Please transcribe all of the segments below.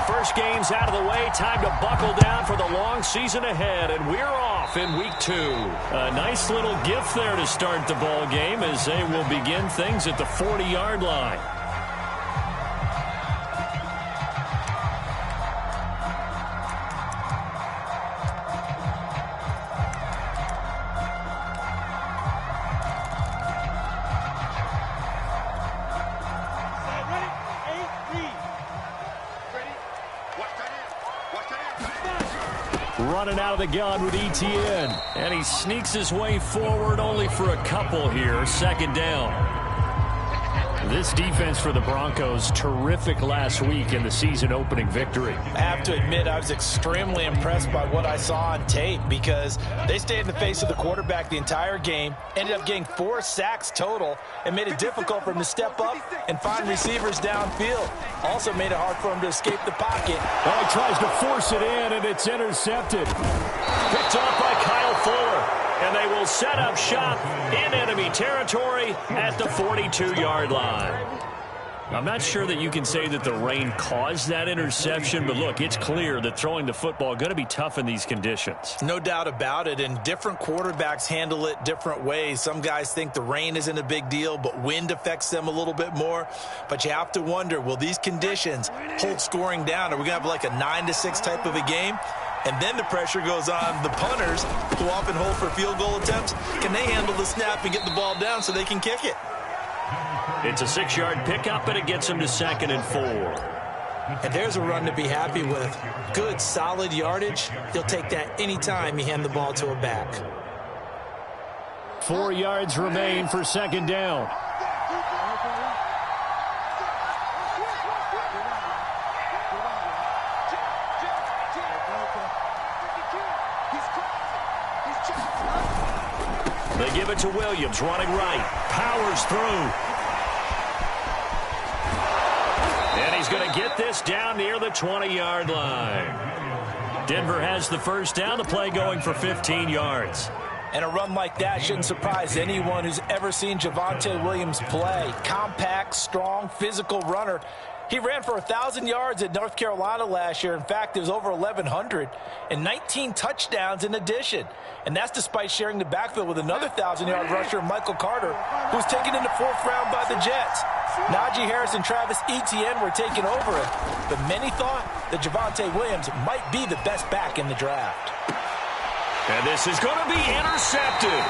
first game's out of the way. Time to buckle down for the long season ahead, and we're off in week 2. A nice little gift there to start the ball game as they will begin things at the 40-yard line. Running out of the gun with Etienne. And he sneaks his way forward only for a couple here. Second down. This defense for the Broncos, terrific last week in the season-opening victory. I have to admit, I was extremely impressed by what I saw on tape because they stayed in the face of the quarterback the entire game, ended up getting 4 sacks total, and made it difficult for him to step up and find receivers downfield. Also made it hard for him to escape the pocket. Well, he tries to force it in, and it's intercepted. Picked off by Kyle Fuller. And they will set up shop in enemy territory at the 42-yard line. I'm not sure that you can say that the rain caused that interception, but look, it's clear that throwing the football is going to be tough in these conditions. No doubt about it, and different quarterbacks handle it different ways. Some guys think the rain isn't a big deal, but wind affects them a little bit more. But you have to wonder, will these conditions hold scoring down? Are we going to have like a 9-6 type of a game? And then the pressure goes on the punters, who often hold for field goal attempts. Can they handle the snap and get the ball down so they can kick it? It's a 6-yard pickup, and it gets him to 2nd and 4. And there's a run to be happy with. Good, solid yardage. He'll take that anytime you hand the ball to a back. 4 yards remain for 2nd down. They give it to Williams, running right. Powers through. And he's going to get this down near the 20-yard line. Denver has the first down. The play going for 15 yards. And a run like that shouldn't surprise anyone who's ever seen Javonte Williams play. Compact, strong, physical runner. He ran for 1,000 yards at North Carolina last year. In fact, it was over 1,100 and 19 touchdowns in addition. And that's despite sharing the backfield with another 1,000-yard rusher, Michael Carter, who was taken in the 4th round by the Jets. Najee Harris and Travis Etienne were taking over him. But many thought that Javonte Williams might be the best back in the draft. And this is going to be intercepted.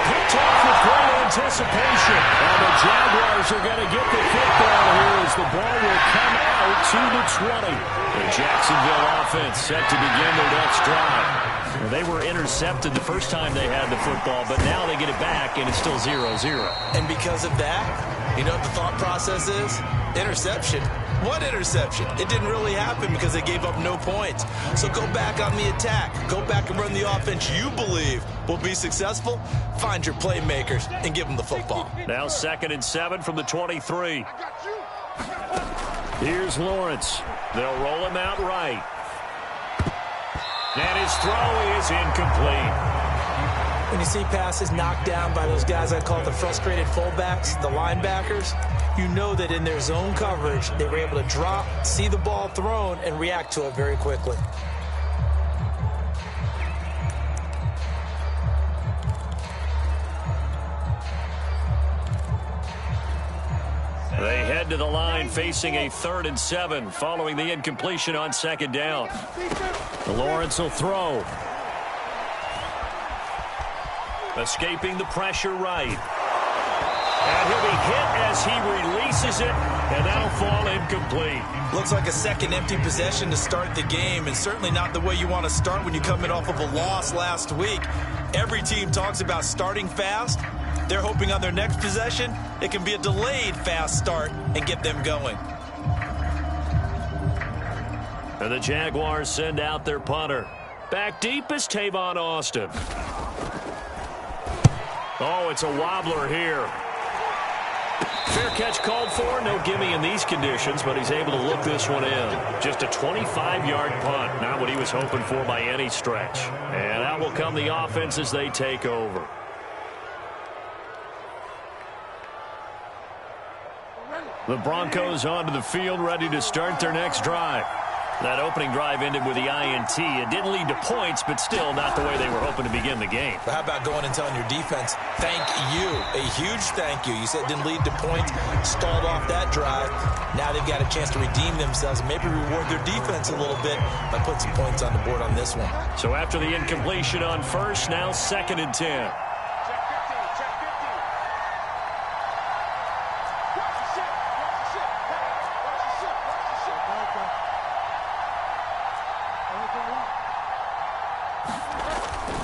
Picked off with great anticipation. And the Jaguars are going to get the football here as the ball will come out to the 20. The Jacksonville offense set to begin their next drive. Well, they were intercepted the first time they had the football, but now they get it back, and it's still 0-0. And because of that, you know what the thought process is? Interception. What interception? It didn't really happen because they gave up no points. So go back on the attack. Go back and run the offense you believe will be successful. Find your playmakers and give them the football. Now 2nd and 7 from the 23. Here's Lawrence. They'll roll him out right. And his throw is incomplete. When you see passes knocked down by those guys I call the frustrated fullbacks, the linebackers, you know that in their zone coverage, they were able to drop, see the ball thrown, and react to it very quickly. They head to the line facing a 3rd and 7 following the incompletion on 2nd down. Lawrence will throw. Escaping the pressure right. And he'll be hit as he releases it, and that'll fall incomplete. Looks like a second empty possession to start the game, and certainly not the way you want to start when you're coming off of a loss last week. Every team talks about starting fast. They're hoping on their next possession, it can be a delayed fast start and get them going. And the Jaguars send out their punter. Back deep is Tavon Austin. Oh, it's a wobbler here. Fair catch called for. No gimme in these conditions, but he's able to look this one in. Just a 25-yard punt. Not what he was hoping for by any stretch. And out will come the offense as they take over. The Broncos onto the field, ready to start their next drive. That opening drive ended with the INT. It didn't lead to points, but still not the way they were hoping to begin the game. But how about going and telling your defense, thank you, a huge thank you. You said it didn't lead to points, stalled off that drive. Now they've got a chance to redeem themselves and maybe reward their defense a little bit by putting some points on the board on this one. So after the incompletion on first, now 2nd and 10.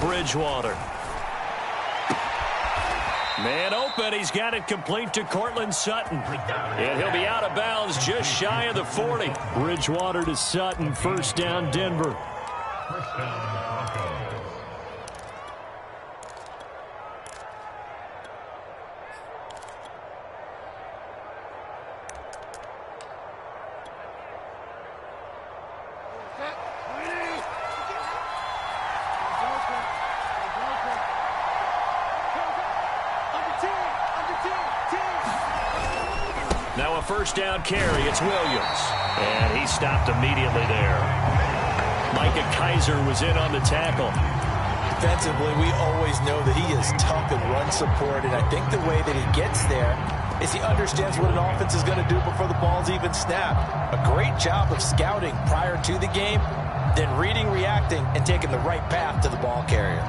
Bridgewater. Man open. He's got it complete to Cortland Sutton. And he'll be out of bounds just shy of the 40. Bridgewater to Sutton. First down, Denver. First down, Broncos. 1st down carry. It's Williams. And he stopped immediately there. Micah Kaiser was in on the tackle. Defensively, we always know that he is tough in run support, and I think the way that he gets there is he understands what an offense is going to do before the ball's even snapped. A great job of scouting prior to the game, then reading, reacting, and taking the right path to the ball carrier.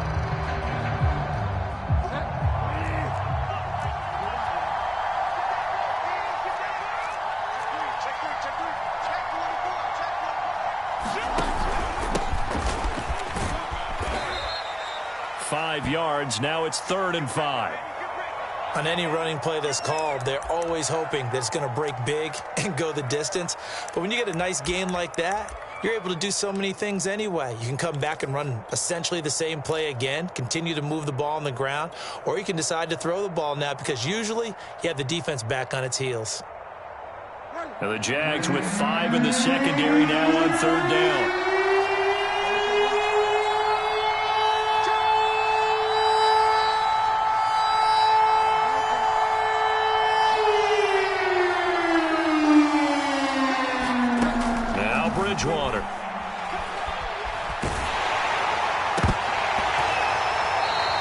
Yards. Now it's 3rd and 5. On any running play that's called, they're always hoping that it's going to break big and go the distance. But when you get a nice gain like that, you're able to do so many things anyway. You can come back and run essentially the same play again, continue to move the ball on the ground, or you can decide to throw the ball now because usually you have the defense back on its heels. And the Jags with 5 in the secondary now on 3rd down. Bridgewater.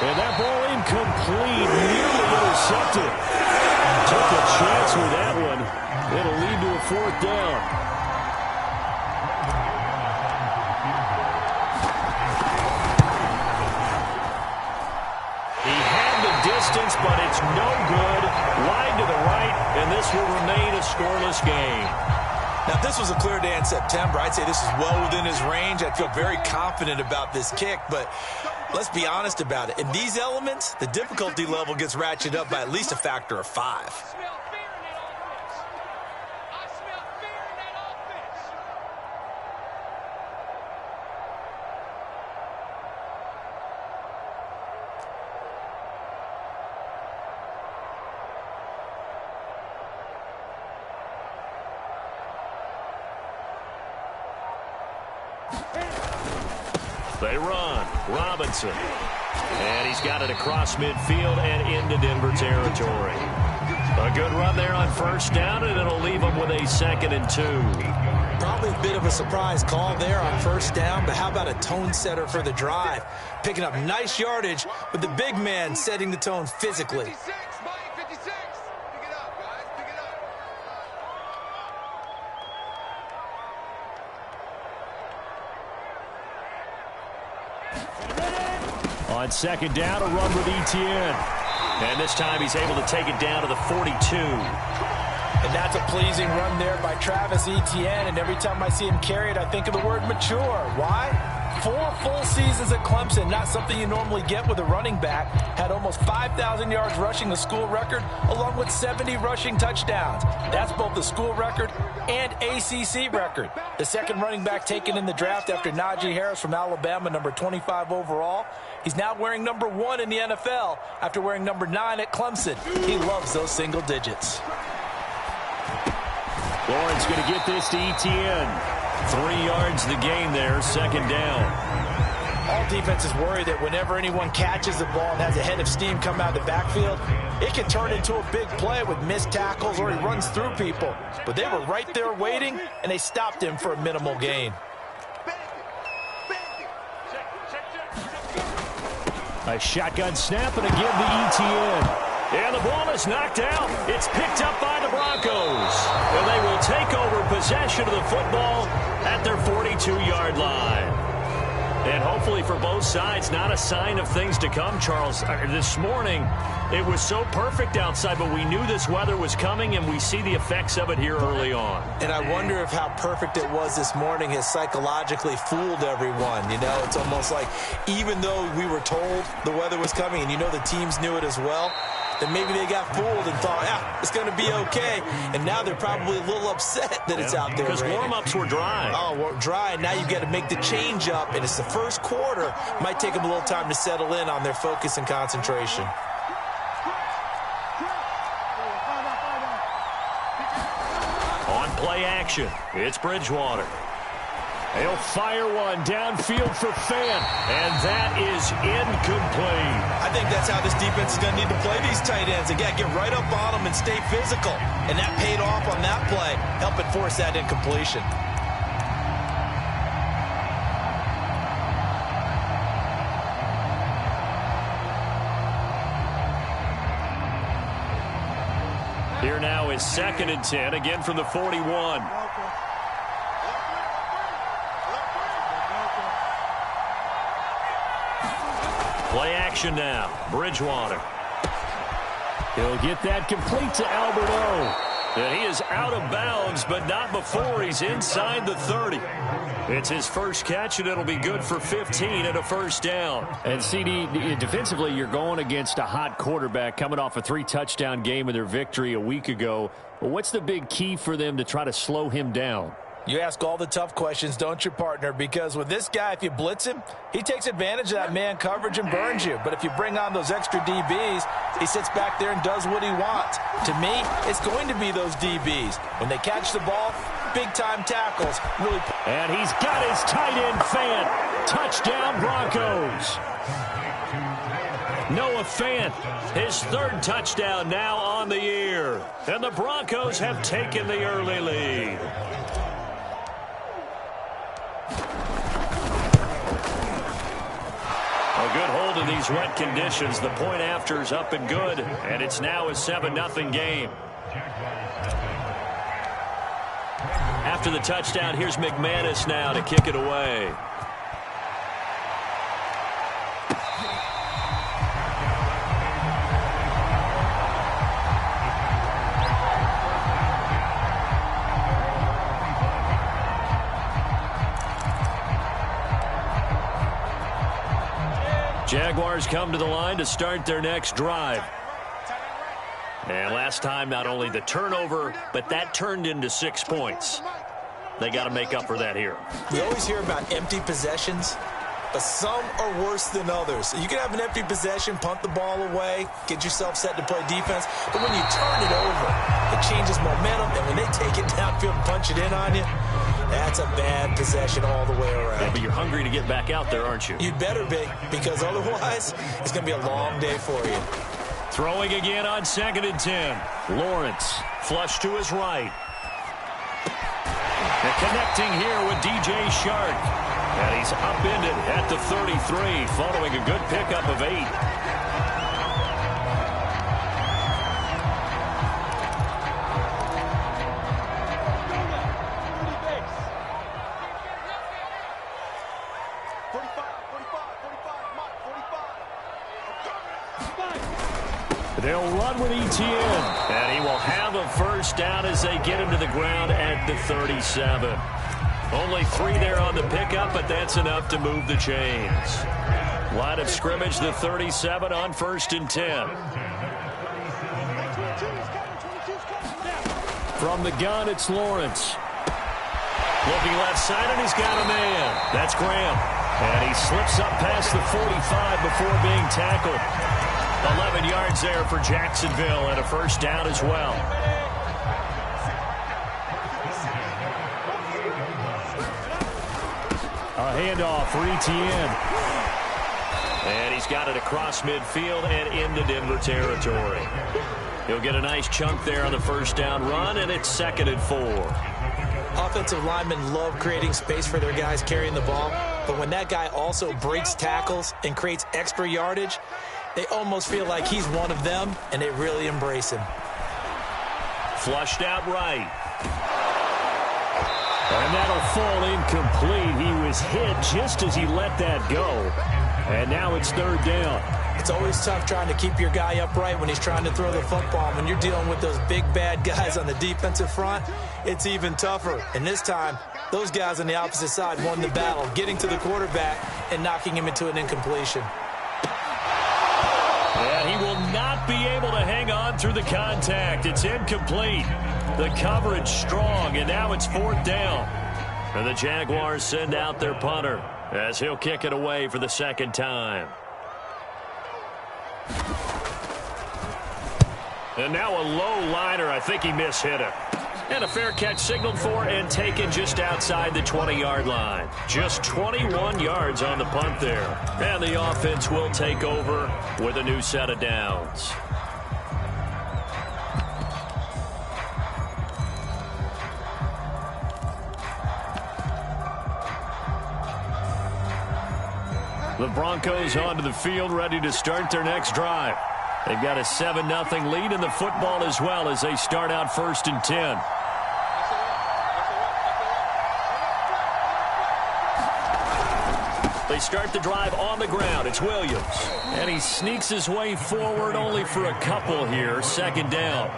And that ball incomplete, nearly intercepted. Took a chance with that one. It'll lead to a 4th down. He had the distance, but it's no good. Wide to the right, and this will remain a scoreless game. Now, if this was a clear day in September, I'd say this is well within his range. I'd feel very confident about this kick, but let's be honest about it. In these elements, the difficulty level gets ratcheted up by at least a factor of 5. They run. Robinson. And he's got it across midfield and into Denver territory. A good run there on 1st down, and it'll leave them with a 2nd and 2. Probably a bit of a surprise call there on 1st down, but how about a tone setter for the drive? Picking up nice yardage with the big man setting the tone physically. On 2nd down, a run with Etienne. And this time he's able to take it down to the 42. And that's a pleasing run there by Travis Etienne. And every time I see him carry it, I think of the word mature. Why? 4 full seasons at Clemson, not something you normally get with a running back. Had almost 5,000 yards rushing, the school record, along with 70 rushing touchdowns. That's both the school record and ACC record. The second running back taken in the draft after Najee Harris from Alabama, number 25 overall. He's now wearing number 1 in the NFL after wearing number 9 at Clemson. He loves those single digits. Lawrence going to get this to Etienne. 3 yards the gain there, 2nd down. All defenses worry that whenever anyone catches the ball and has a head of steam come out of the backfield, it can turn into a big play with missed tackles or he runs through people. But they were right there waiting, and they stopped him for a minimal gain. A shotgun snap and a give to ETN. And the ball is knocked out. It's picked up by the Broncos. And they will take over possession of the football at their 42-yard line. And hopefully for both sides, not a sign of things to come, Charles. This morning, it was so perfect outside, but we knew this weather was coming, and we see the effects of it here early on. And I wonder if how perfect it was this morning has psychologically fooled everyone. You know, it's almost like even though we were told the weather was coming, and you know the teams knew it as well, then maybe they got fooled and thought, yeah, it's going to be okay. And now they're probably a little upset that it's out there. Because warm-ups were dry. Oh, well, dry. Now you got to make the change up, and it's the first quarter. Might take them a little time to settle in on their focus and concentration. On play action, it's Bridgewater. He'll fire one downfield for Fant, and that is incomplete. I think that's how this defense is going to need to play these tight ends. They got to get right up on them and stay physical. And that paid off on that play, helping force that incompletion. Here now is 2nd and 10, again from the 41. Play action now. Bridgewater. He'll get that complete to Alberto. And he is out of bounds, but not before he's inside the 30. It's his first catch, and it'll be good for 15 and a first down. And, CD, defensively, you're going against a hot quarterback coming off a 3-touchdown game in their victory a week ago. Well, what's the big key for them to try to slow him down? You ask all the tough questions, don't you, partner? Because with this guy, if you blitz him, he takes advantage of that man coverage and burns you. But if you bring on those extra DBs, he sits back there and does what he wants. To me, it's going to be those DBs. When they catch the ball, big-time tackles. Really. And he's got his tight end Fant. Touchdown, Broncos. Noah Fant, his 3rd touchdown now on the year. And the Broncos have taken the early lead. A good hold in these wet conditions. The point after's up and good, and it's now a 7-0 game. After the touchdown, here's McManus now to kick it away. Jaguars come to the line to start their next drive. And last time, not only the turnover, but that turned into 6 points. They got to make up for that here. We always hear about empty possessions, but some are worse than others. You can have an empty possession, punt the ball away, get yourself set to play defense, but when you turn it over, it changes momentum, and when they take it downfield and punch it in on you, that's a bad possession all the way around. Yeah, but you're hungry to get back out there, aren't you? You'd better be, because otherwise, it's going to be a long day for you. Throwing again on 2nd and 10. Lawrence, flush to his right. And connecting here with DJ Shark. And he's upended at the 33, following a good pickup of 8. They'll run with ETN, and he will have a first down as they get him to the ground at the 37. Only 3 there on the pickup, but that's enough to move the chains. Line of scrimmage, the 37 on 1st and 10. From the gun, it's Lawrence. Looking left side, and he's got a man. That's Graham. And he slips up past the 45 before being tackled. 11 yards there for Jacksonville and a first down as well. A handoff for ETN. He's got it across midfield and into Denver territory. He'll get a nice chunk there on the first down run, and it's 2nd and 4. Offensive linemen love creating space for their guys carrying the ball, but when that guy also breaks tackles and creates extra yardage, they almost feel like he's one of them, and they really embrace him. Flushed out right. And that'll fall incomplete. He was hit just as he let that go. And now it's 3rd down. It's always tough trying to keep your guy upright when he's trying to throw the football. When you're dealing with those big, bad guys on the defensive front, it's even tougher. And this time, those guys on the opposite side won the battle, getting to the quarterback and knocking him into an incompletion. And he will not be able to hang on through the contact. It's incomplete. The coverage strong, and now it's 4th down. And the Jaguars send out their punter as he'll kick it away for the 2nd time. And now a low liner. I think he mishit it. And a fair catch signaled for and taken just outside the 20-yard line. Just 21 yards on the punt there. And the offense will take over with a new set of downs. The Broncos onto the field, ready to start their next drive. They've got a 7-0 lead in the football as well as they start out 1st and 10. They start the drive on the ground. It's Williams. And he sneaks his way forward only for a couple here. 2nd down.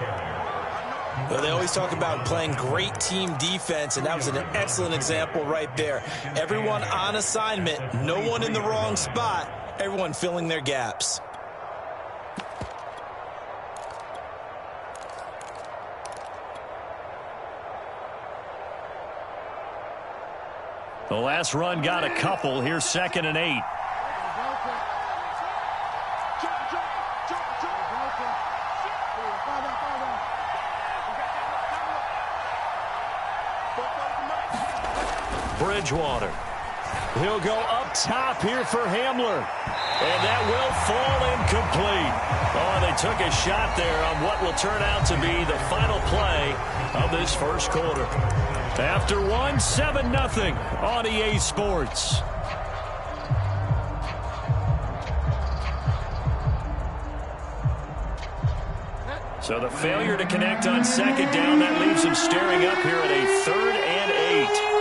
Well, they always talk about playing great team defense, and that was an excellent example right there. Everyone on assignment, no one in the wrong spot, everyone filling their gaps. The last run got a couple. Here's 2nd and 8. Bridgewater. He'll go up top here for Hamler. And that will fall incomplete. Oh, they took a shot there on what will turn out to be the final play of this first quarter. After 7-0 on EA Sports. So the failure to connect on 2nd down, that leaves him staring up here at a 3rd and 8.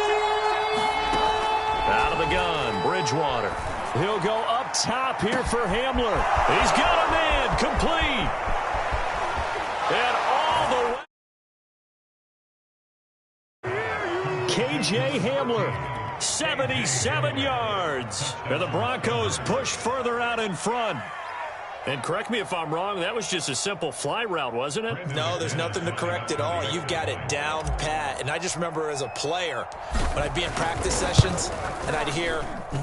Out of the gun, Bridgewater. He'll go up top here for Hamler. He's got a man, complete. And all the way. KJ Hamler, 77 yards. And the Broncos push further out in front. And correct me if I'm wrong, that was just a simple fly route, wasn't it? No, there's nothing to correct at all. You've got it down pat. And I just remember as a player, when I'd be in practice sessions and I'd hear 9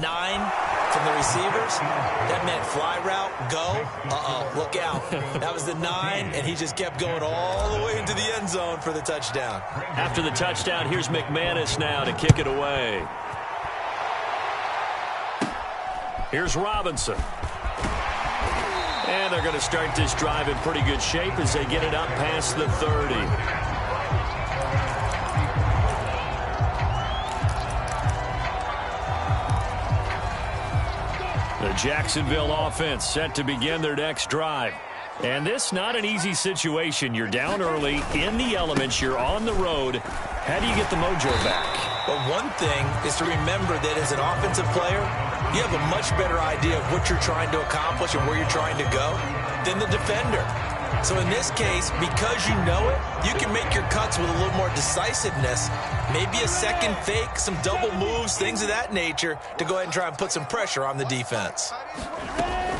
from the receivers, that meant fly route, go, look out. That was the 9, and he just kept going all the way into the end zone for the touchdown. After the touchdown, here's McManus now to kick it away. Here's Robinson. And they're going to start this drive in pretty good shape as they get it up past the 30. The Jacksonville offense set to begin their next drive. And this not an easy situation. You're down early, in the elements, you're on the road. How do you get the mojo back? Well, one thing is to remember that as an offensive player, you have a much better idea of what you're trying to accomplish and where you're trying to go than the defender. So in this case, because you know it, you can make your cuts with a little more decisiveness. Maybe a second fake, some double moves, things of that nature to go ahead and try and put some pressure on the defense.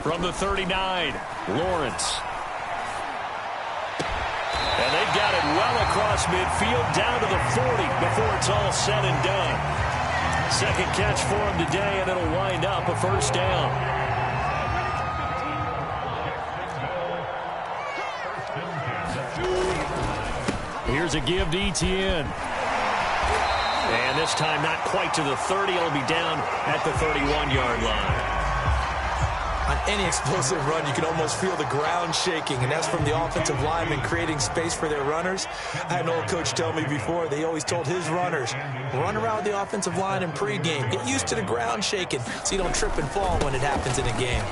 From the 39, Lawrence. And they've got it well across midfield, down to the 40 before it's all said and done. Second catch for him today, and it'll wind up a first down. Here's a give to Etienne. And this time not quite to the 30. It'll be down at the 31-yard line. On any explosive run, you can almost feel the ground shaking, and that's from the offensive linemen creating space for their runners. I had an old coach tell me before, they always told his runners, run around the offensive line in pregame. Get used to the ground shaking so you don't trip and fall when it happens in a game.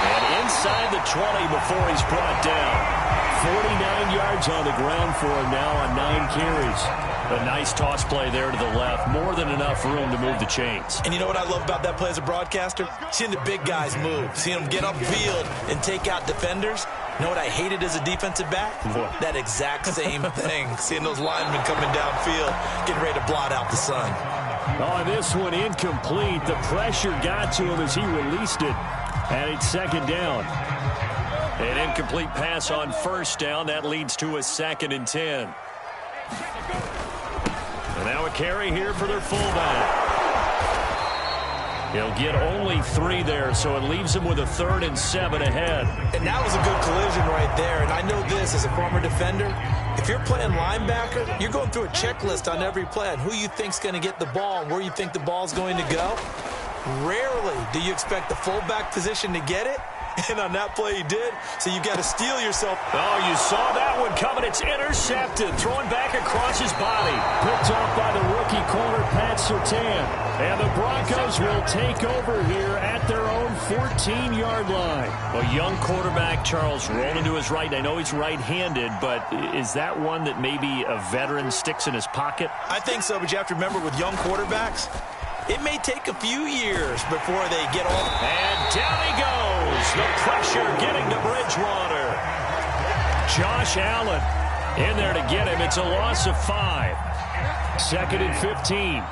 And inside the 20 before he's brought down. 49 yards on the ground for him now on 9 carries. A nice toss play there to the left. More than enough room to move the chains. And you know what I love about that play as a broadcaster? Seeing the big guys move. Seeing them get upfield and take out defenders. You know what I hated as a defensive back? What? That exact same thing. Seeing those linemen coming downfield, getting ready to blot out the sun. Oh, this one incomplete. The pressure got to him as he released it. And it's second down. An incomplete pass on first down. That leads to a 2nd and 10. And now a carry here for their fullback. He'll get only 3 there, so it leaves him with a 3rd and 7 ahead. And that was a good collision right there. And I know this as a former defender. If you're playing linebacker, you're going through a checklist on every play on who you think's going to get the ball and where you think the ball's going to go. Rarely do you expect the fullback position to get it. And on that play he did, so you got to steel yourself. Oh, you saw that one coming. It's intercepted. Thrown back across his body. Picked off by the rookie corner, Pat Surtain. And the Broncos will take over here at their own 14-yard line. A young quarterback, Charles, rolling to his right. I know he's right-handed, but is that one that maybe a veteran sticks in his pocket? I think so, but you have to remember with young quarterbacks, it may take a few years before they get off. And down he goes. The pressure getting to Bridgewater. Josh Allen in there to get him. It's a loss of 5. 2nd and 15.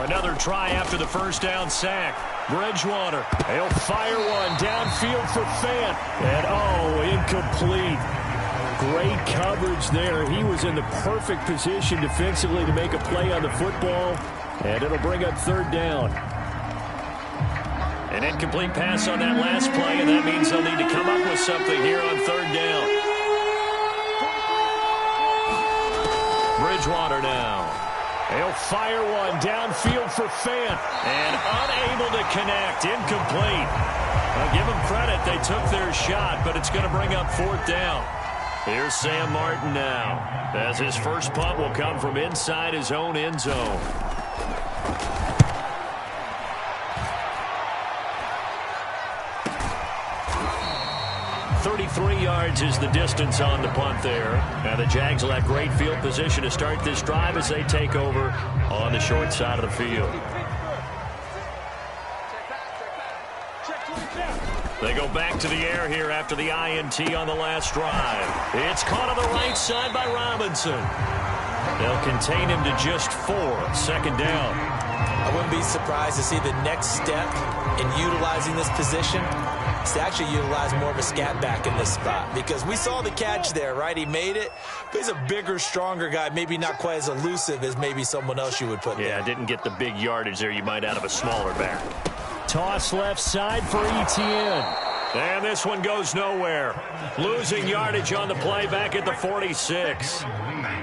Another try after the first down sack. Bridgewater, he'll fire one downfield for Fant. And, incomplete. Great coverage there. He was in the perfect position defensively to make a play on the football. And it'll bring up 3rd down. An incomplete pass on that last play, and that means they'll need to come up with something here on 3rd down. Bridgewater now. He'll fire one downfield for Fant. And unable to connect. Incomplete. I'll give them credit. They took their shot, but it's going to bring up 4th down. Here's Sam Martin now, as his first punt will come from inside his own end zone. .33 yards is the distance on the punt there. Now the Jags will have great field position to start this drive as they take over on the short side of the field. They go back to the air here after the INT on the last drive. It's caught on the right side by Robinson. They'll contain him to just 4. 2nd down. I wouldn't be surprised to see the next step in utilizing this position is to actually utilize more of a scat back in this spot, because we saw the catch there, right? He made it, but he's a bigger, stronger guy, maybe not quite as elusive as maybe someone else you would put there. Yeah, didn't get the big yardage there you might out of a smaller back. Toss left side for Etienne. And this one goes nowhere. Losing yardage on the play back at the 46.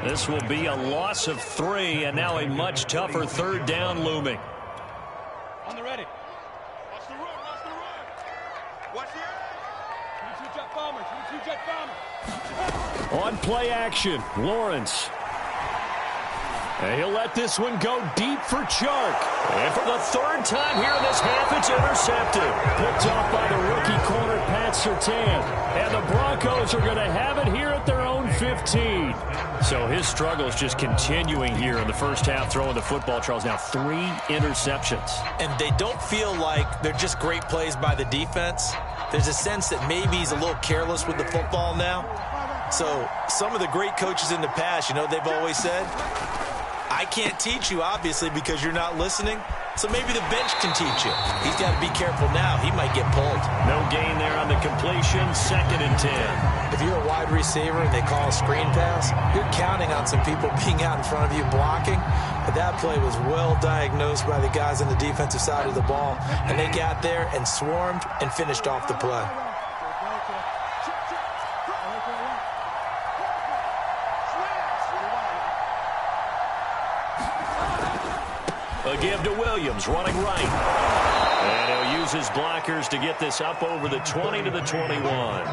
This will be a loss of 3, and now a much tougher 3rd down looming. On the ready. Watch the run, watch the run. Watch the air. 2 jet bombers, 2 jet bombers. On play action, Lawrence. And he'll let this one go deep for Chark. And for the 3rd time here in this half, it's intercepted. Picked off by the rookie corner, Pat Surtain. And the Broncos are going to have it here at their own 15. So his struggle is just continuing here in the first half, throwing the football. Charles, now 3 interceptions. And they don't feel like they're just great plays by the defense. There's a sense that maybe he's a little careless with the football now. So some of the great coaches in the past, you know, they've always said, I can't teach you, obviously, because you're not listening. So maybe the bench can teach you. He's got to be careful now. He might get pulled. No gain there on the completion. 2nd and 10. If you're a wide receiver and they call a screen pass, you're counting on some people being out in front of you blocking. But that play was well diagnosed by the guys on the defensive side of the ball. And they got there and swarmed and finished off the play. give to Williams, running right. And he'll use his blockers to get this up over the 20 to the 21.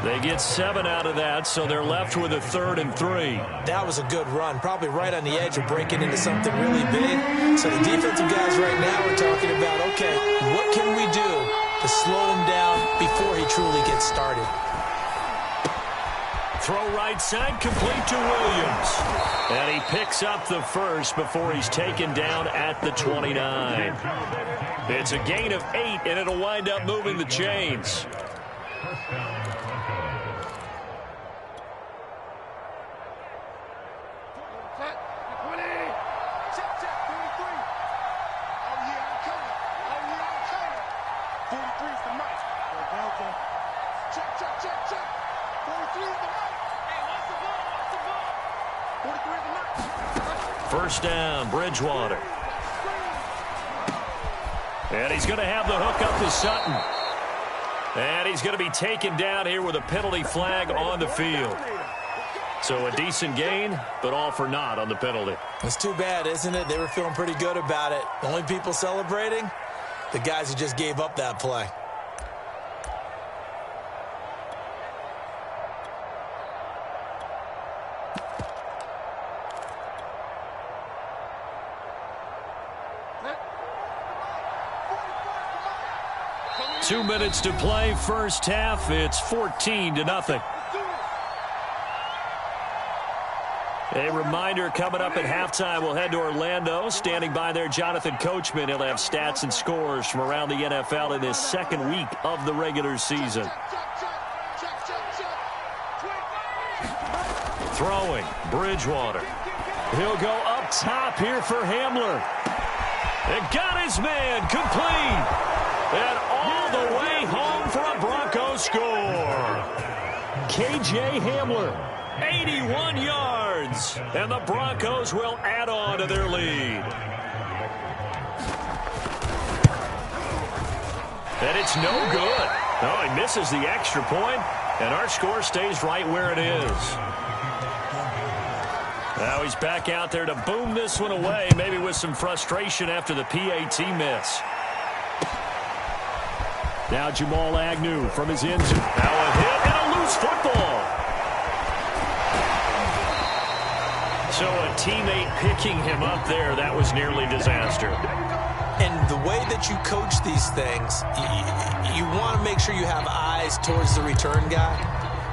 They get 7 out of that, so they're left with a 3rd and 3. That was a good run, probably right on the edge of breaking into something really big. So the defensive guys right now are talking about, okay, what can we do to slow him down before he truly gets started? Throw right side, complete to Williams. And he picks up the first before he's taken down at the 29. It's a gain of 8, and it'll wind up moving the chains. First down, Bridgewater. And he's going to have the hook up to Sutton. And he's going to be taken down here with a penalty flag on the field. So a decent gain, but all for naught on the penalty. It's too bad, isn't it? They were feeling pretty good about it. The only people celebrating, the guys who just gave up that play. Two minutes to play, first half. It's 14-0. A reminder, coming up at halftime, we'll head to Orlando. Standing by there, Jonathan Coachman. He'll have stats and scores from around the NFL in this second week of the regular season. Throwing, Bridgewater. He'll go up top here for Hamler. And got his man, complete. And all the way home for a Broncos score. K.J. Hamler, 81 yards. And the Broncos will add on to their lead. And it's no good. Oh, he misses the extra point, and our score stays right where it is. Now he's back out there to boom this one away, maybe with some frustration after the PAT miss. Now Jamal Agnew from his end zone. Now a hit and a loose football. So a teammate picking him up there, that was nearly disaster. And the way that you coach these things, you want to make sure you have eyes towards the return guy,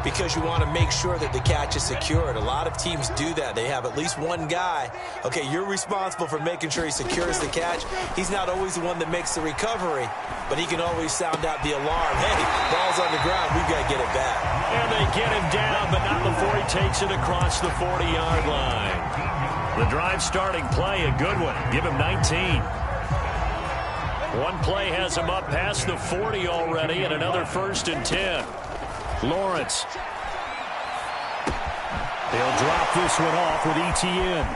because you want to make sure that the catch is secured. A lot of teams do that. They have at least one guy. Okay, you're responsible for making sure he secures the catch. He's not always the one that makes the recovery, but he can always sound out the alarm. Hey, ball's on the ground. We've got to get it back. And they get him down, but not before he takes it across the 40-yard line. The drive starting play, a good one. Give him 19. One play has him up past the 40 already, and another 1st and 10. Lawrence. He'll drop this one off with Etienne.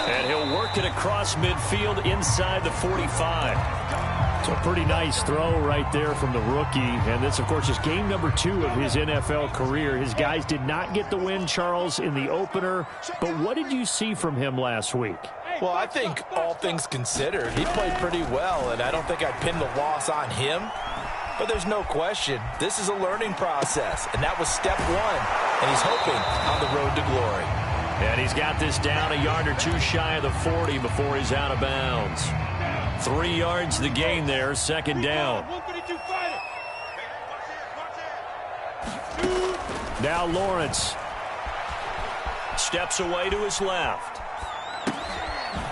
And he'll work it across midfield inside the 45. So a pretty nice throw right there from the rookie. And this, of course, is game number 2 of his NFL career. His guys did not get the win, Charles, in the opener. But what did you see from him last week? Well, I think all things considered, he played pretty well, and I don't think I'd pin the loss on him. But there's no question, this is a learning process, and that was step 1, and he's hoping on the road to glory. And he's got this down a yard or 2 shy of the 40 before he's out of bounds. 3 yards the gain there, 2nd down. Now Lawrence steps away to his left.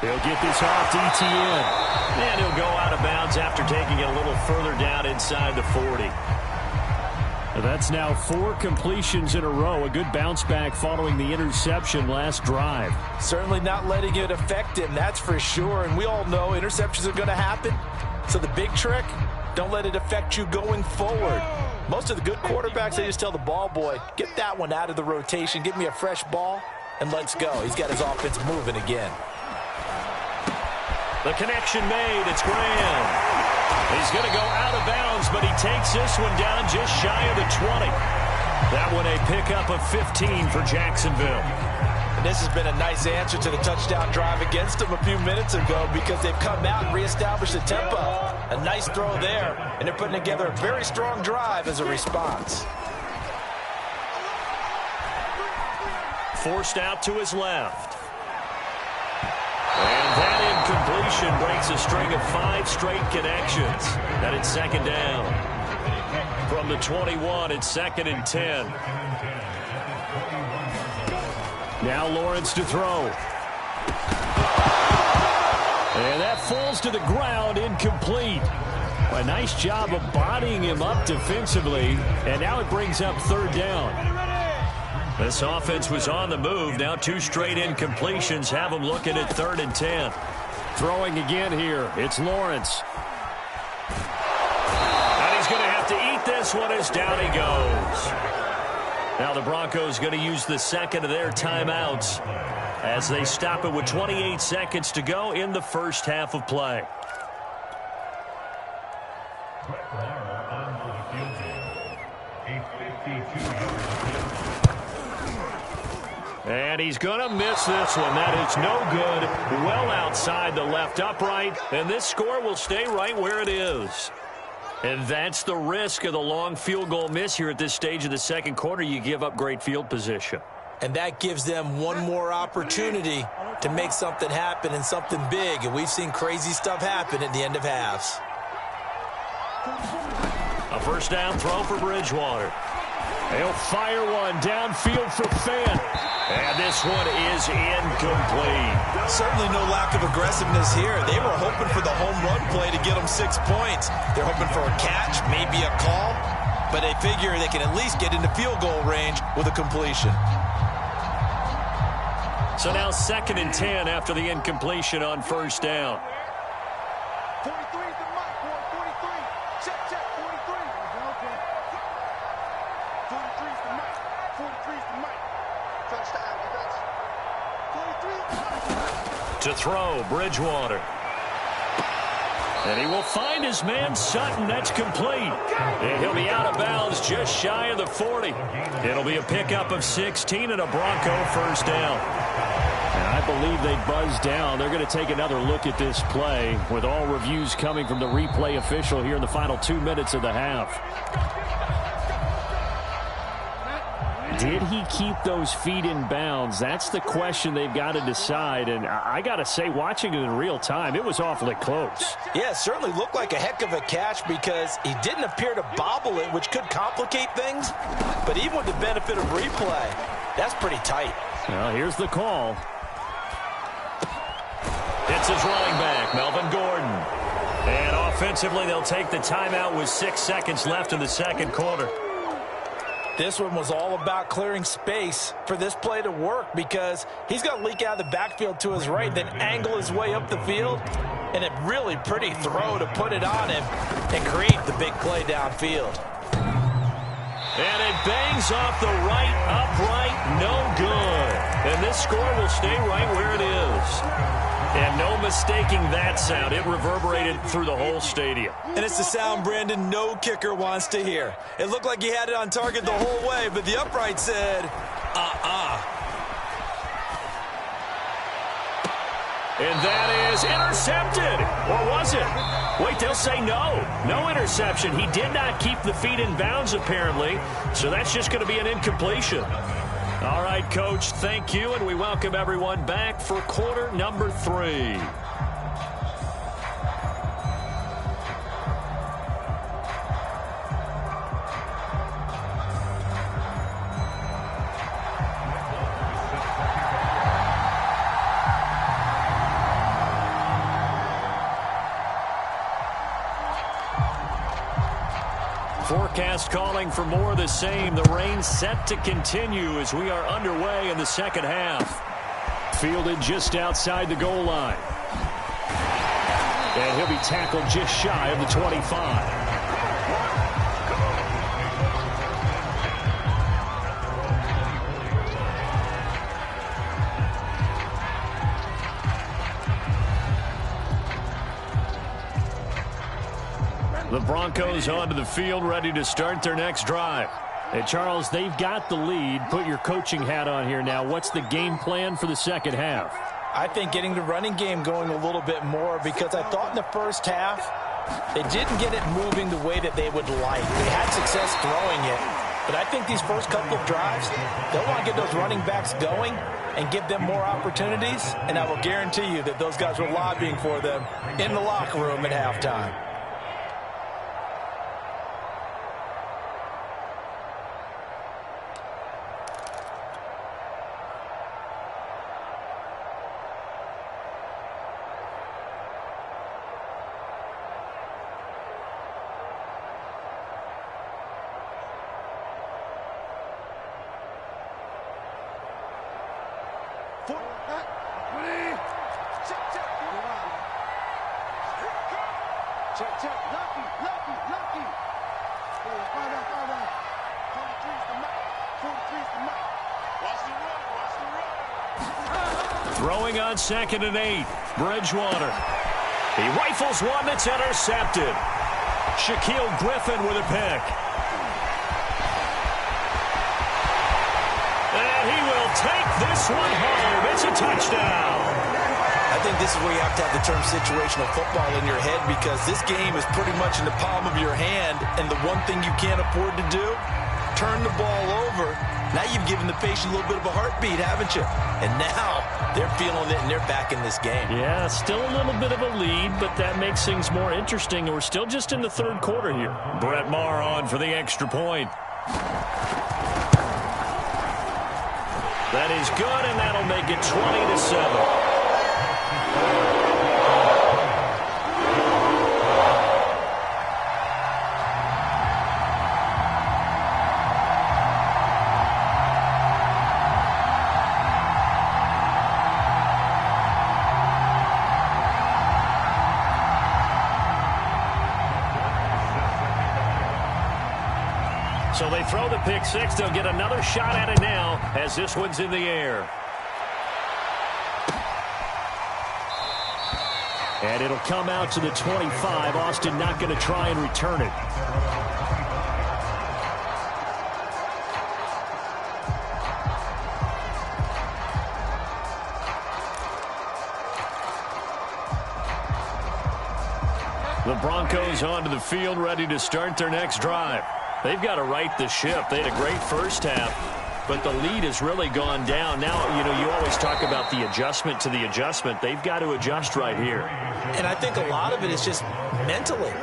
He'll get this off to Etienne. And he'll go out of bounds after taking it a little further down inside the 40. That's now 4 completions in a row. A good bounce back following the interception last drive. Certainly not letting it affect him, that's for sure. And we all know interceptions are going to happen. So the big trick, don't let it affect you going forward. Most of the good quarterbacks, they just tell the ball boy, get that one out of the rotation, give me a fresh ball, and let's go. He's got his offense moving again. The connection made. It's Graham. He's going to go out of bounds, but he takes this one down just shy of the 20. That one a pickup of 15 for Jacksonville. And this has been a nice answer to the touchdown drive against them a few minutes ago because they've come out and reestablished the tempo. A nice throw there, and they're putting together a very strong drive as a response. Forced out to his left. And that incompletion breaks a string of 5 straight connections. That it's second down. From the 21, it's 2nd and 10. Now Lawrence to throw. And that falls to the ground, incomplete. A nice job of bodying him up defensively, and now it brings up 3rd down. This offense was on the move. Now 2 straight incompletions have them looking at 3rd and 10. Throwing again here. It's Lawrence. And he's going to have to eat this one as down he goes. Now the Broncos going to use the second of their timeouts as they stop it with 28 seconds to go in the first half of play. And he's going to miss this one. That is no good. Well outside the left upright. And this score will stay right where it is. And that's the risk of the long field goal miss here at this stage of the second quarter. You give up great field position. And that gives them one more opportunity to make something happen and something big. And we've seen crazy stuff happen at the end of halves. A first down throw for Bridgewater. They'll fire one downfield for Fant. And this one is incomplete. Certainly no lack of aggressiveness here. They were hoping for the home run play to get them 6 points. They're hoping for a catch, maybe a call, but they figure they can at least get into field goal range with a completion. So now 2nd and 10 after the incompletion on first down. 43 is the mark, boy. 43. Check, 43. 43 is the mark. 43 is the mark. Touchdown, defense. 43. To throw, Bridgewater. And he will find his man Sutton. That's complete. And he'll be out of bounds just shy of the 40. It'll be a pickup of 16 and a Bronco first down. And I believe they buzzed down. They're going to take another look at this play with all reviews coming from the replay official here in the final 2 minutes of the half. Did he keep those feet in bounds? That's the question they've got to decide. And I got to say, watching it in real time, it was awfully close. Yeah, it certainly looked like a heck of a catch because he didn't appear to bobble it, which could complicate things. But even with the benefit of replay, that's pretty tight. Well, here's the call. It's his running back, Melvin Gordon. And offensively, they'll take the timeout with 6 seconds left in the second quarter. This one was all about clearing space for this play to work because he's going to leak out of the backfield to his right, then angle his way up the field, and a really pretty throw to put it on him and create the big play downfield. And it bangs off the right upright, no good. And this score will stay right where it is. And no mistaking that sound. It reverberated through the whole stadium. And it's the sound Brandon no kicker wants to hear. It looked like he had it on target the whole way, but the upright said, And that is intercepted. Or was it? Wait, they'll say no. No interception. He did not keep the feet in bounds, apparently. So that's just going to be an incompletion. All right, Coach, thank you, and we welcome everyone back for quarter number 3. Forecast calling for more of the same. The rain set to continue as we are underway in the second half. Fielded just outside the goal line. And he'll be tackled just shy of the 25. The Broncos onto the field, ready to start their next drive. Hey, Charles, they've got the lead. Put your coaching hat on here now. What's the game plan for the second half? I think getting the running game going a little bit more, because I thought in the first half they didn't get it moving the way that they would like. They had success throwing it, but I think these first couple of drives, they'll want to get those running backs going and give them more opportunities, and I will guarantee you that those guys were lobbying for them in the locker room at halftime. Throwing on 2nd and 8. Bridgewater. He rifles one that's intercepted. Shaquille Griffin with a pick. And he will take this one home. It's a touchdown. I think this is where you have to have the term situational football in your head, because this game is pretty much in the palm of your hand, and the one thing you can't afford to do, turn the ball over. Now you've given the patient a little bit of a heartbeat, haven't you? And now they're feeling it, and they're back in this game. Yeah, still a little bit of a lead, but that makes things more interesting. And we're still just in the third quarter here. Brett Maher on for the extra point. That is good, and that'll make it 20-7. So they throw the pick six. They'll get another shot at it now as this one's in the air. And it'll come out to the 25. Austin not going to try and return it. The Broncos onto the field, ready to start their next drive. They've got to right the ship. They had a great first half, but the lead has really gone down. Now, you know, you always talk about the adjustment to the adjustment. They've got to adjust right here. And I think a lot of it is just mentally.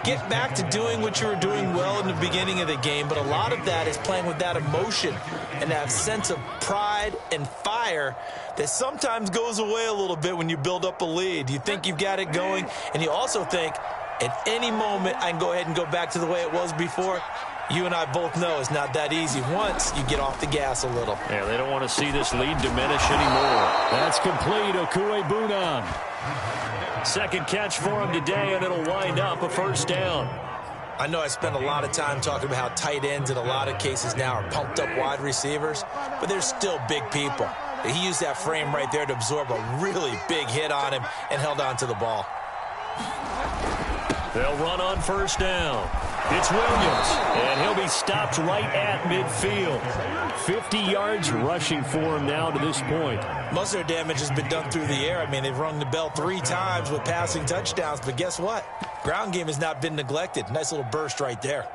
Get back to doing what you were doing well in the beginning of the game, but a lot of that is playing with that emotion and that sense of pride and fire that sometimes goes away a little bit when you build up a lead. You think you've got it going, and you also think, at any moment, I can go ahead and go back to the way it was before. You and I both know it's not that easy once you get off the gas a little. Yeah, they don't want to see this lead diminish anymore. That's complete. Okuegbunam. Second catch for him today, and it'll wind up a first down. I know I spent a lot of time talking about how tight ends in a lot of cases now are pumped up wide receivers, but they're still big people. He used that frame right there to absorb a really big hit on him and held on to the ball. They'll run on first down. It's Williams, and he'll be stopped right at midfield. 50 yards rushing for him now to this point. Most of their damage has been done through the air. I mean, they've rung the bell 3 times with passing touchdowns, but guess what? Ground game has not been neglected. Nice little burst right there.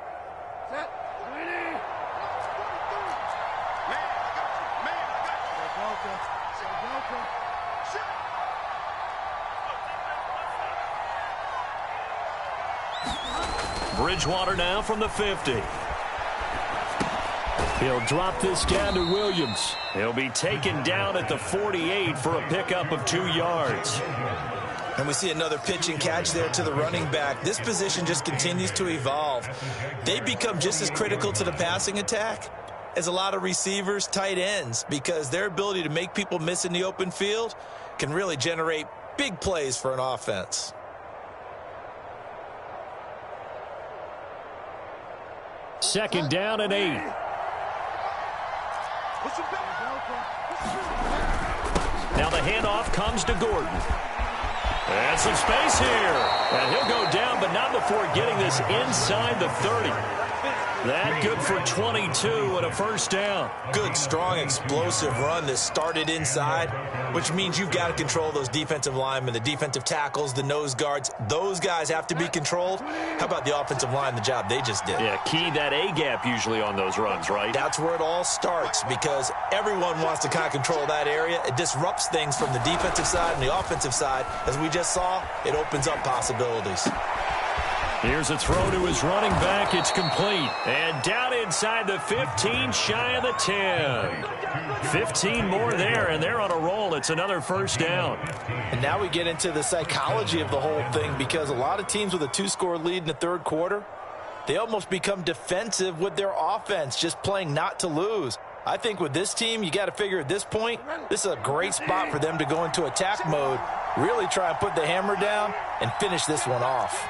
Bridgewater now from the 50. He'll drop this down to Williams. He'll be taken down at the 48 for a pickup of 2 yards. And we see another pitch and catch there to the running back. This position just continues to evolve. They become just as critical to the passing attack as a lot of receivers, tight ends, because their ability to make people miss in the open field can really generate big plays for an offense. Second down and 8. Now the handoff comes to Gordon. And some space here. And he'll go down, but not before getting this inside the 30. That good for 22 and a first down. Good, strong, explosive run that started inside, which means you've got to control those defensive linemen, the defensive tackles, the nose guards. Those guys have to be controlled. How about the offensive line, the job they just did? Yeah, key that A-gap usually on those runs, right? That's where it all starts because everyone wants to kind of control that area. It disrupts things from the defensive side and the offensive side. As we just saw, it opens up possibilities. Here's a throw to his running back. It's complete. And down inside the 15, shy of the 10. 15 more there, and they're on a roll. It's another first down. And now we get into the psychology of the whole thing because a lot of teams with a 2-score lead in the third quarter, they almost become defensive with their offense, just playing not to lose. I think with this team, you got to figure at this point, this is a great spot for them to go into attack mode, really try and put the hammer down and finish this one off.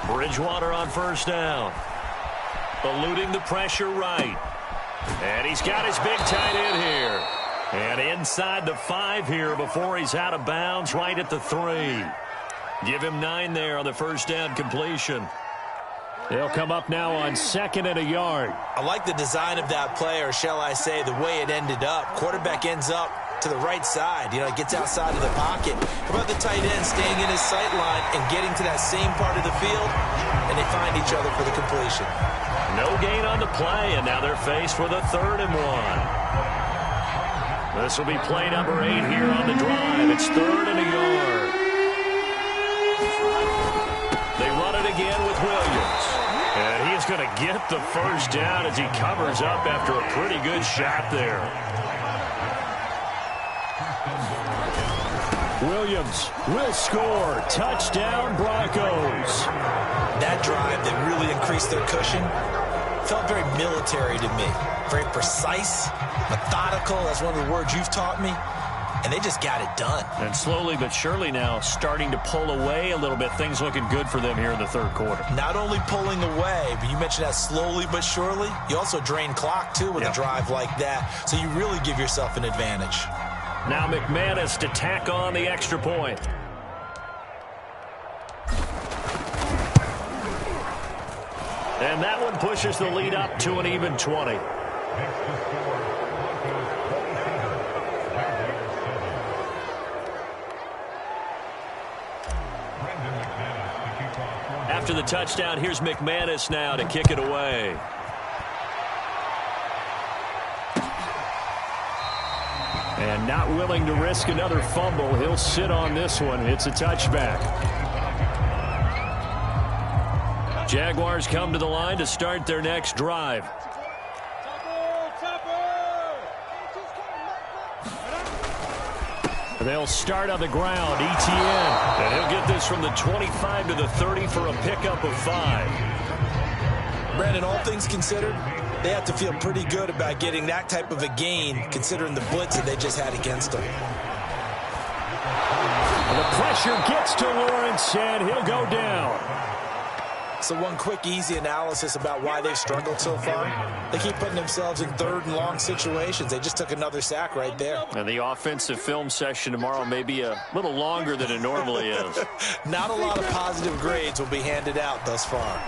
Bridgewater on first down. Eluding the pressure right. And he's got his big tight end here. And inside the 5 here before he's out of bounds right at the 3. Give him 9 there on the first down completion. They'll come up now on 2nd and a yard. I like the design of that play, or shall I say the way it ended up. Quarterback ends up to the right side. You know, it gets outside of the pocket. How about the tight end staying in his sight line and getting to that same part of the field, and they find each other for the completion. No gain on the play, and now they're faced with a 3rd and 1. This will be play number 8 here on the drive. It's 3rd and a yard. They run it again with Williams. And he is going to get the first down as he covers up after a pretty good shot there. Williams will score. Touchdown, Broncos. That drive that really increased their cushion felt very military to me. Very precise, methodical. That's one of the words you've taught me. And they just got it done. And slowly but surely now starting to pull away a little bit. Things looking good for them here in the third quarter. Not only pulling away, but you mentioned that slowly but surely. You also drain clock, too, with a drive like that. So you really give yourself an advantage. Now McManus to tack on the extra point. And that one pushes the lead up to an even 20. After the touchdown, here's McManus now to kick it away. And not willing to risk another fumble. He'll sit on this one. It's a touchback. Jaguars come to the line to start their next drive. They'll start on the ground. ETN. And he'll get this from the 25 to the 30 for a pickup of 5. Brandon, all things considered, they have to feel pretty good about getting that type of a gain, considering the blitz that they just had against them. And the pressure gets to Lawrence, and he'll go down. So one quick, easy analysis about why they've struggled so far. They keep putting themselves in 3rd and long situations. They just took another sack right there. And the offensive film session tomorrow may be a little longer than it normally is. Not a lot of positive grades will be handed out thus far.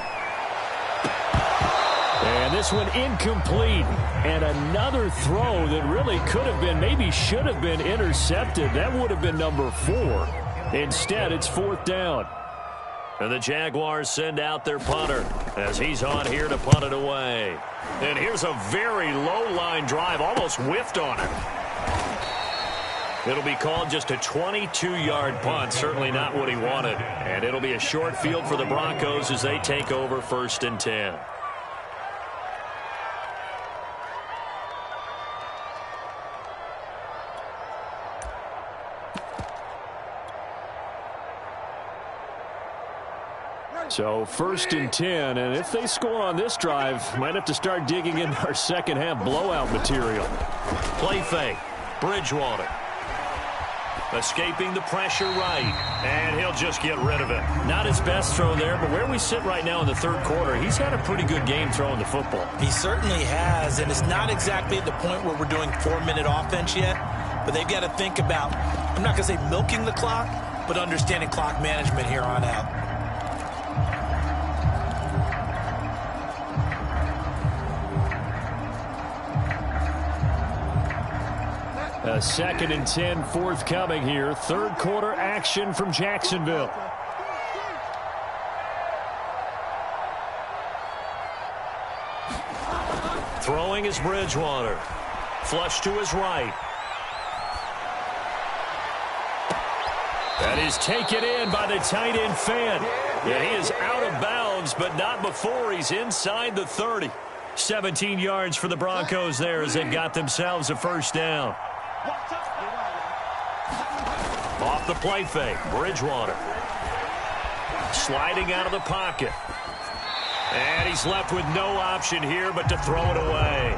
And this one incomplete. And another throw that really could have been, maybe should have been intercepted. That would have been number 4. Instead, it's 4th down. And the Jaguars send out their punter as he's on here to punt it away. And here's a very low-line drive, almost whiffed on it. It'll be called just a 22-yard punt, certainly not what he wanted. And it'll be a short field for the Broncos as they take over 1st and 10. So 1st and 10, and if they score on this drive, might have to start digging in our second half blowout material. Play fake. Bridgewater. Escaping the pressure right, and he'll just get rid of it. Not his best throw there, but where we sit right now in the third quarter, he's had a pretty good game throwing the football. He certainly has, and it's not exactly at the point where we're doing 4-minute offense yet, but they've got to think about, I'm not going to say milking the clock, but understanding clock management here on out. A 2nd and 10 forthcoming here. Third quarter action from Jacksonville. Throwing is Bridgewater. Flush to his right. That is taken in by the tight end Fant. And he is out of bounds, but not before he's inside the 30. 17 yards for the Broncos there as they got themselves a first down. Off the play fake, Bridgewater. Sliding out of the pocket. And he's left with no option here but to throw it away.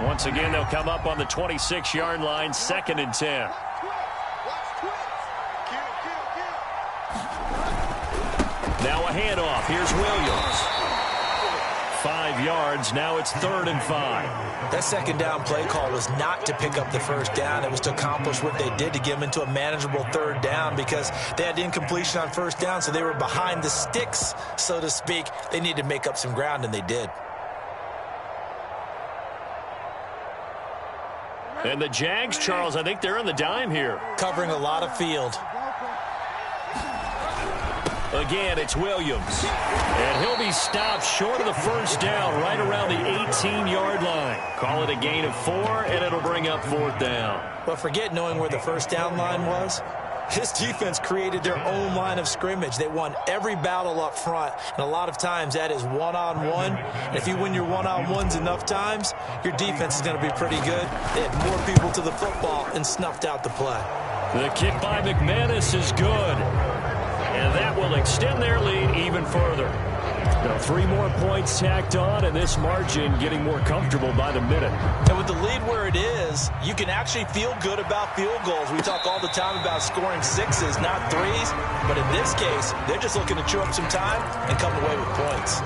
Once again, they'll come up on the 26-yard line, 2nd and 10. Now a handoff. Here's Williams. 5 yards. Now it's 3rd and 5. That second down play call was not to pick up the first down. It was to accomplish what they did to get them into a manageable 3rd down because they had incompletion on first down, so they were behind the sticks, so to speak. They needed to make up some ground, and they did. And the Jags, Charles, I think they're on the dime here. Covering a lot of field. Again, it's Williams. And he'll be stopped short of the first down right around the 18-yard line. Call it a gain of 4, and it'll bring up 4th down. But forget knowing where the first down line was. This defense created their own line of scrimmage. They won every battle up front, and a lot of times that is one-on-one. And if you win your one-on-ones enough times, your defense is going to be pretty good. They had more people to the football and snuffed out the play. The kick by McManus is good. And that will extend their lead even further. Now 3 more points tacked on, and this margin getting more comfortable by the minute. And with the lead where it is, you can actually feel good about field goals. We talk all the time about scoring 6s, not 3s. But in this case, they're just looking to chew up some time and come away with points.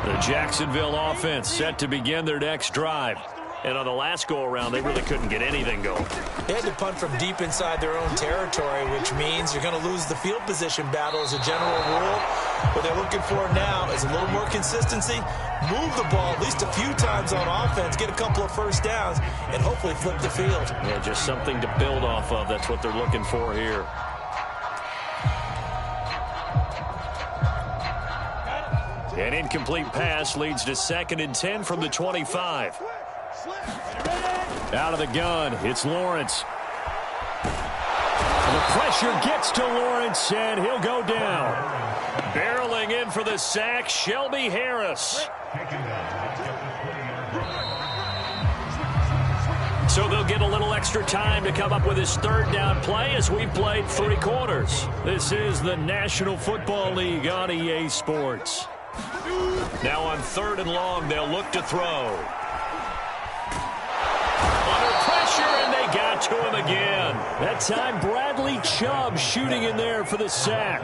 The Jacksonville offense set to begin their next drive. And on the last go-around, they really couldn't get anything going. They had to punt from deep inside their own territory, which means you're going to lose the field position battle as a general rule. What they're looking for now is a little more consistency, move the ball at least a few times on offense, get a couple of first downs, and hopefully flip the field. Yeah, just something to build off of. That's what they're looking for here. An incomplete pass leads to 2nd and 10 from the 25. Out of the gun, it's Lawrence. The pressure gets to Lawrence, and he'll go down. Barreling in for the sack, Shelby Harris. So they'll get a little extra time to come up with his 3rd down play as we've played 3 quarters. This is the National Football League on EA Sports. Now on 3rd and long, they'll look to throw. And they got to him again. That time, Bradley Chubb shooting in there for the sack.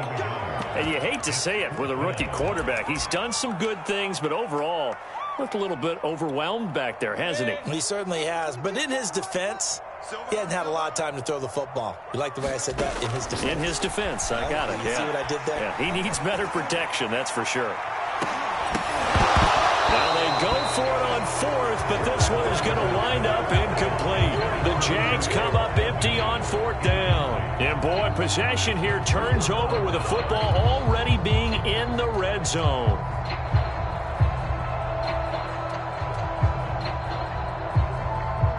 And you hate to say it with a rookie quarterback. He's done some good things, but overall, looked a little bit overwhelmed back there, hasn't he? He certainly has. But in his defense, he hasn't had a lot of time to throw the football. You like the way I said that? In his defense. In his defense. I got it. You see what I did there? Yeah, he needs better protection, that's for sure. Now they go for it on 4th, but this one is going to wind up incomplete. The Jags come up empty on 4th down. And boy, possession here turns over with the football already being in the red zone.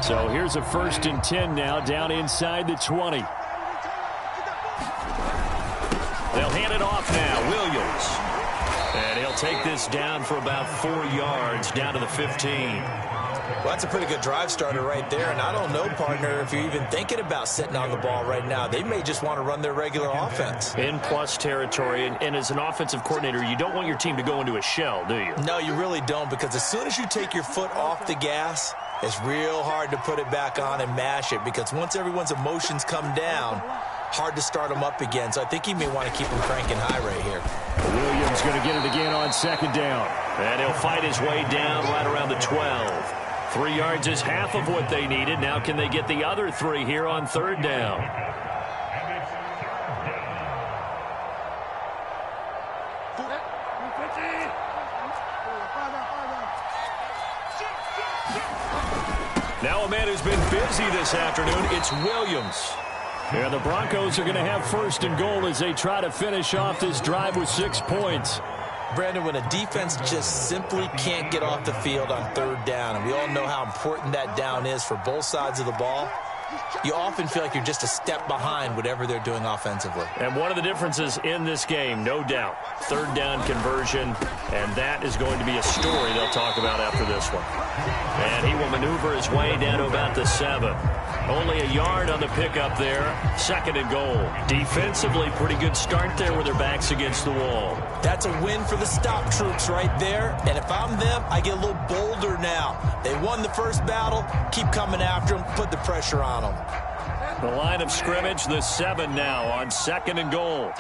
So here's a 1st and 10 now down inside the 20. They'll hand it off now, Williams. And he'll take this down for about 4 yards, down to the 15. Well, that's a pretty good drive starter right there. And I don't know, partner, if you're even thinking about sitting on the ball right now. They may just want to run their regular offense. In plus territory. And as an offensive coordinator, you don't want your team to go into a shell, do you? No, you really don't, because as soon as you take your foot off the gas, it's real hard to put it back on and mash it, because once everyone's emotions come down, hard to start them up again. So I think he may want to keep them cranking high right here. Williams going to get it again on second down. And he'll fight his way down right around the 12. 3 yards is half of what they needed. Now can they get the other 3 here on third down? Now a man who's been busy this afternoon, it's Williams. And the Broncos are going to have first and goal as they try to finish off this drive with 6 points. Brandon, when a defense just simply can't get off the field on third down, and we all know how important that down is for both sides of the ball, you often feel like you're just a step behind whatever they're doing offensively. And one of the differences in this game, no doubt, third down conversion, and that is going to be a story they'll talk about after this one. And he will maneuver his way down to about the 7. Only a yard on the pickup there. Second and goal. Defensively, pretty good start there with their backs against the wall. That's a win for the stop troops right there. And if I'm them, I get a little bolder now. They won the first battle. Keep coming after them. Put the pressure on them. The line of scrimmage, the 7 now on second and goal.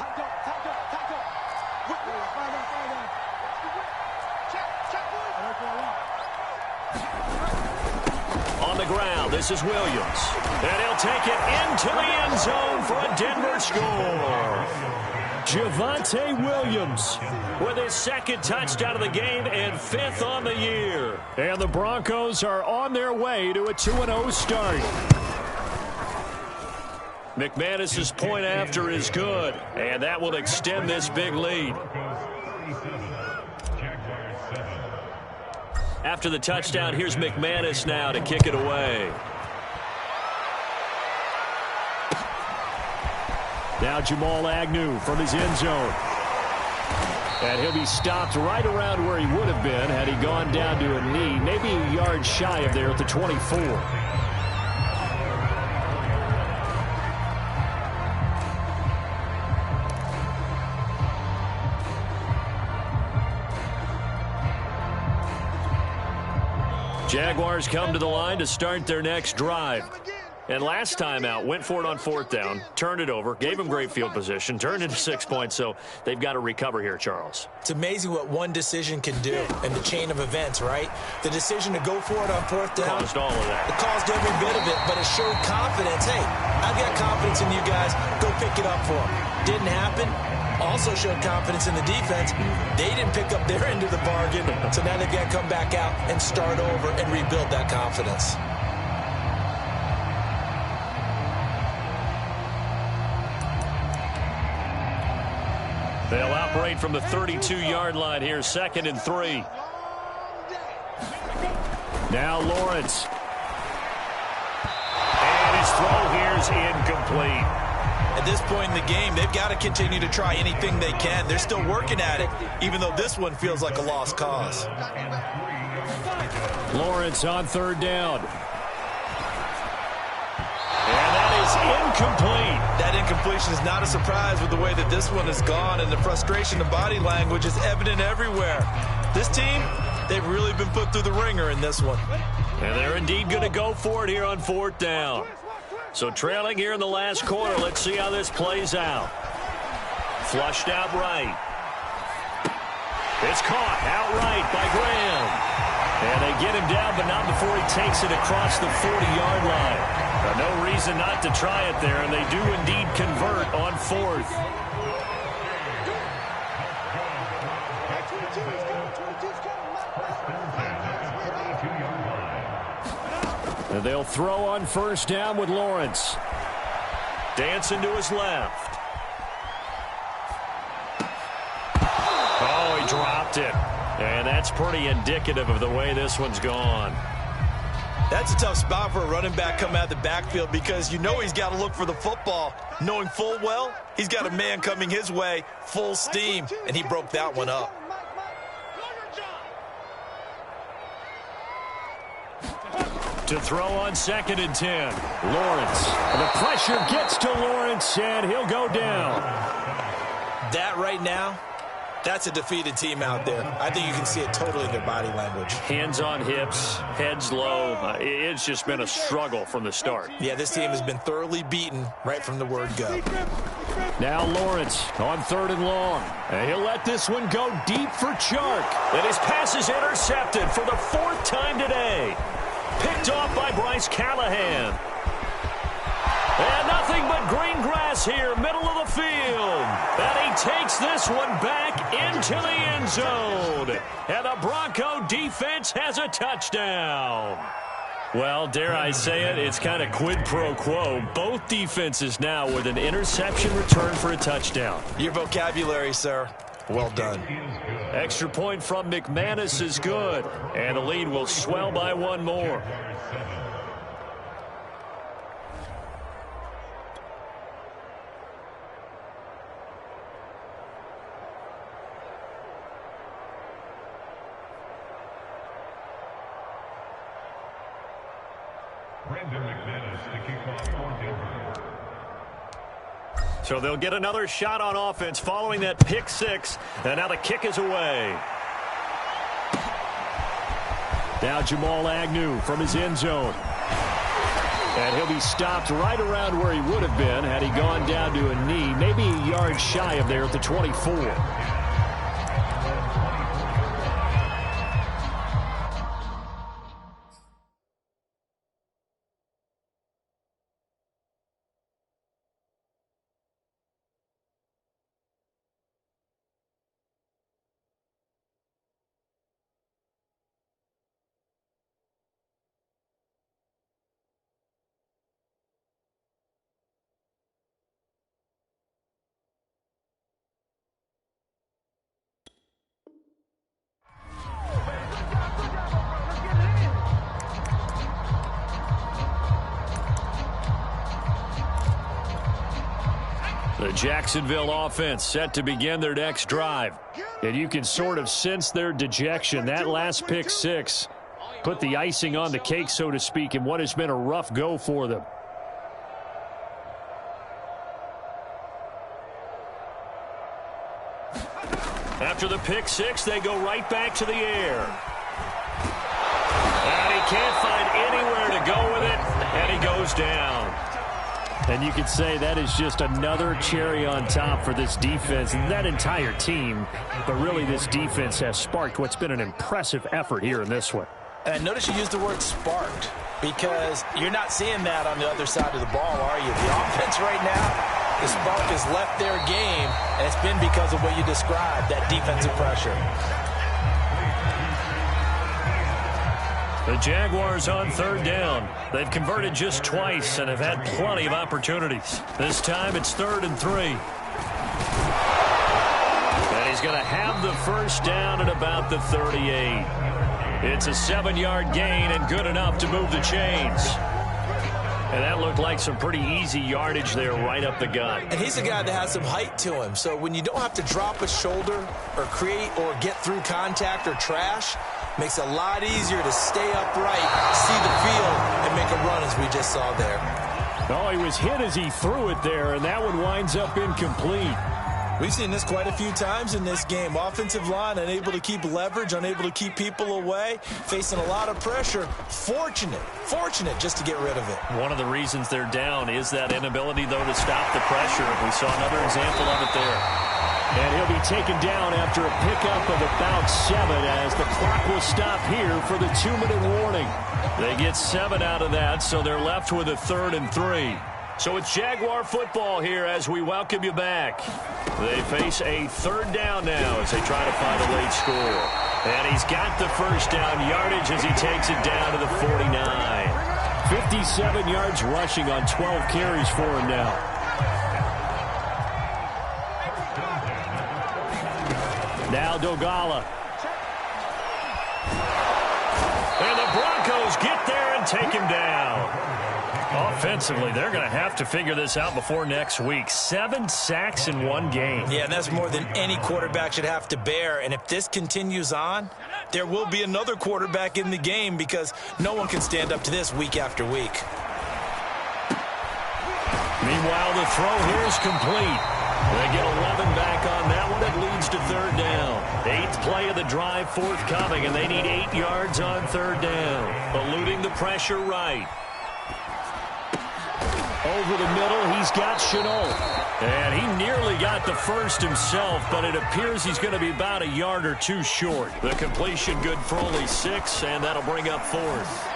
On the ground, this is Williams. And he'll take it into the end zone for a Denver score. Javonte Williams with his second touchdown of the game and 5th on the year. And the Broncos are on their way to a 2-0 start. McManus's point after is good, and that will extend this big lead. After the touchdown, here's McManus now to kick it away. Now Jamal Agnew from his end zone. And he'll be stopped right around where he would have been had he gone down to a knee, maybe a yard shy of there at the 24. Jaguars come to the line to start their next drive. And last time out, went for it on 4th down, turned it over, gave them great field position, turned into 6 points, so they've got to recover here, Charles. It's amazing what one decision can do in the chain of events, right? The decision to go for it on 4th down. Caused all of that. It caused every bit of it, but it showed confidence. Hey, I've got confidence in you guys. Go pick it up for them. Didn't happen. Also showed confidence in the defense. They didn't pick up their end of the bargain, so now they've got to come back out and start over and rebuild that confidence. They'll operate from the 32-yard line here, 2nd and 3. Now Lawrence. And his throw here is incomplete. At this point in the game, they've got to continue to try anything they can. They're still working at it, even though this one feels like a lost cause. Lawrence on 3rd down. And that is incomplete. That incompletion is not a surprise with the way that this one has gone, and the frustration of body language is evident everywhere. This team, they've really been put through the ringer in this one. And they're indeed going to go for it here on 4th down. So trailing here in the last quarter, let's see how this plays out. Flushed out right. It's caught outright by Graham. And they get him down, but not before he takes it across the 40-yard line. No reason not to try it there, and they do indeed convert on 4th. And they'll throw on 1st down with Lawrence. Dancing to his left. Oh, he dropped it. And that's pretty indicative of the way this one's gone. That's a tough spot for a running back coming out of the backfield because you know he's got to look for the football, knowing full well he's got a man coming his way full steam, and he broke that one up. To throw on 2nd and 10. Lawrence. The pressure gets to Lawrence, and he'll go down. That right now, that's a defeated team out there. I think you can see it totally in their body language. Hands on hips, heads low. It's just been a struggle from the start. Yeah, this team has been thoroughly beaten right from the word go. Now Lawrence on 3rd and long. And he'll let this one go deep for Chark. And his pass is intercepted for the 4th time today. Picked off by Bryce Callahan. And nothing but green grass here, middle of the field. And he takes this one back into the end zone. And the Bronco defense has a touchdown. Well, dare I say it, it's kind of quid pro quo. Both defenses now with an interception return for a touchdown. Your vocabulary, sir. Well done. Extra point from McManus is good. And the lead will swell by one more. So they'll get another shot on offense following that pick 6. And now the kick is away. Now Jamal Agnew from his end zone. And he'll be stopped right around where he would have been had he gone down to a knee, maybe a yard shy of there at the 24. The Jacksonville offense set to begin their next drive. And you can sort of sense their dejection. That last pick 6 put the icing on the cake, so to speak, in what has been a rough go for them. After the pick 6, they go right back to the air. And he can't find anywhere to go with it, and he goes down. And you could say that is just another cherry on top for this defense and that entire team. But really, this defense has sparked what's been an impressive effort here in this one. And I notice you used the word sparked because you're not seeing that on the other side of the ball, are you? The offense right now, the spark has left their game, and it's been because of what you described, that defensive pressure. The Jaguars on 3rd down. They've converted just twice and have had plenty of opportunities. This time it's 3rd and 3. And he's going to have the first down at about the 38. It's a 7-yard gain and good enough to move the chains. And that looked like some pretty easy yardage there right up the gut. And he's a guy that has some height to him. So when you don't have to drop a shoulder or create or get through contact or trash, makes it a lot easier to stay upright, see the field, and make a run as we just saw there. Oh, he was hit as he threw it there, and that one winds up incomplete. We've seen this quite a few times in this game. Offensive line unable to keep leverage, unable to keep people away, facing a lot of pressure. Fortunate just to get rid of it. One of the reasons they're down is that inability, though, to stop the pressure. We saw another example of it there. And he'll be taken down after a pickup of about 7 as the clock will stop here for the 2-minute warning. They get 7 out of that, so they're left with a 3rd and 3. So it's Jaguar football here as we welcome you back. They face a 3rd down now as they try to find a late score. And he's got the first down yardage as he takes it down to the 49. 57 yards rushing on 12 carries for him now. Now Dogala. And the Broncos get there and take him down. Offensively, they're going to have to figure this out before next week. 7 sacks in one game. Yeah, and that's more than any quarterback should have to bear. And if this continues on, there will be another quarterback in the game because no one can stand up to this week after week. Meanwhile, the throw here is complete. They get 11 back on that one. It leads to 3rd down. 8th play of the drive forthcoming, and they need 8 yards on 3rd down. Eluding the pressure right. Over the middle, he's got Chenault. And he nearly got the first himself, but it appears he's going to be about a yard or two short. The completion good for only 6, and that'll bring up 4th.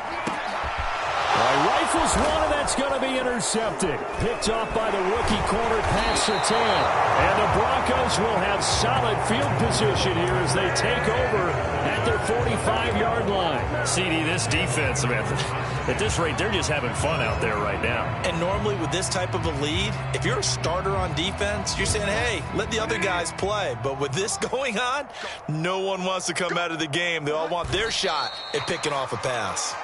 Rifles one, and that's going to be intercepted. Picked off by the rookie corner, Pat Surtain. And the Broncos will have solid field position here as they take over at their 45-yard line. CD, this defense, at this rate, they're just having fun out there right now. And normally with this type of a lead, if you're a starter on defense, you're saying, hey, let the other guys play. But with this going on, no one wants to come out of the game. They all want their shot at picking off a pass.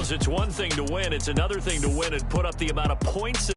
It's one thing to win. It's another thing to win and put up the amount of points